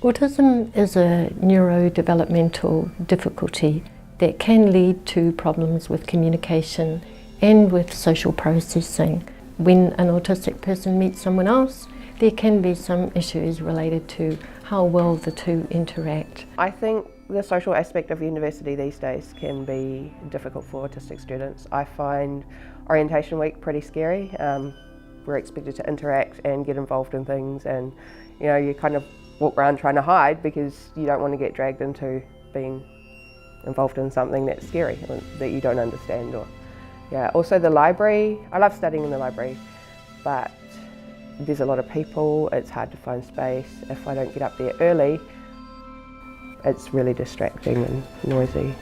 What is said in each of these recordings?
Autism is a neurodevelopmental difficulty that can lead to problems with communication and with social processing. When an autistic person meets someone else, there can be some issues related to how well the two interact. I think the social aspect of university these days can be difficult for autistic students. I find orientation week pretty scary. We're expected to interact and get involved in things, and you kind of walk around trying to hide because you don't want to get dragged into being involved in something that's scary or that you don't understand. Also the library. I love studying in the library, but there's a lot of people, it's hard to find space. If I don't get up there early, it's really distracting and noisy.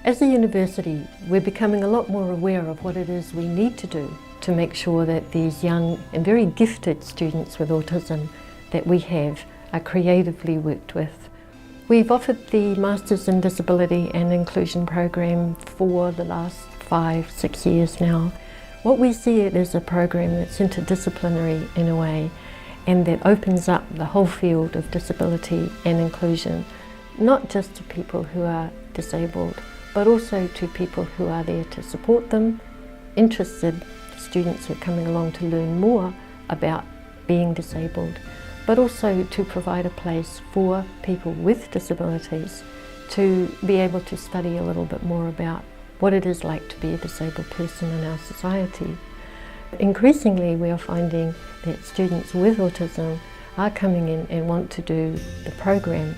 As a university, we're becoming a lot more aware of what it is we need to do to make sure that these young and very gifted students with autism that we have are creatively worked with. We've offered the Masters in Disability and Inclusion program for the last 5-6 years now. What we see it as a program that's interdisciplinary in a way, and that opens up the whole field of disability and inclusion, not just to people who are disabled, but also to people who are there to support them, interested students who are coming along to learn more about being disabled, but also to provide a place for people with disabilities to be able to study a little bit more about what it is like to be a disabled person in our society. Increasingly, we are finding that students with autism are coming in and want to do the program.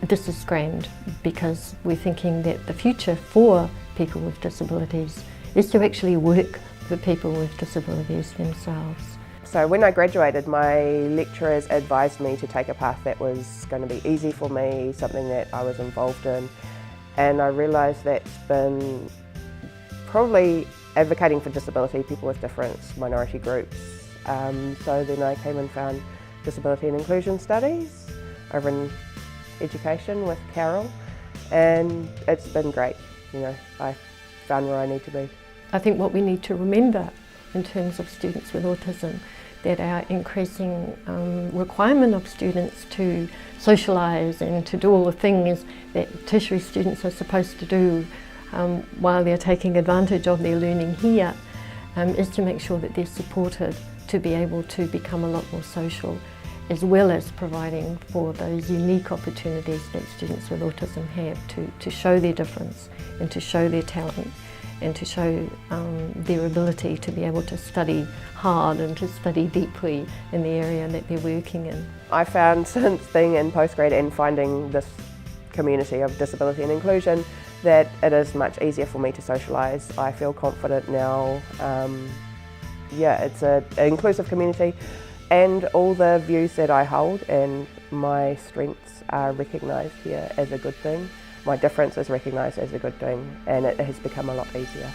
This is grand because we're thinking that the future for people with disabilities is to actually work for people with disabilities themselves. So when I graduated, my lecturers advised me to take a path that was going to be easy for me, something that I was involved in, and I realised that's been probably advocating for disability, people with difference, minority groups. So then I came and found Disability and Inclusion Studies over in Education with Carol, and it's been great. I found where I need to be. I think what we need to remember in terms of students with autism, that our increasing requirement of students to socialise and to do all the things that tertiary students are supposed to do while they're taking advantage of their learning here, is to make sure that they're supported to be able to become a lot more social, as well as providing for those unique opportunities that students with autism have to show their difference and to show their talent and to show their ability to be able to study hard and to study deeply in the area that they're working in. I found since being in postgrad and finding this community of disability and inclusion that it is much easier for me to socialise. I feel confident now. It's an inclusive community, and all the views that I hold and my strengths are recognised here as a good thing. My difference is recognised as a good thing, and it has become a lot easier.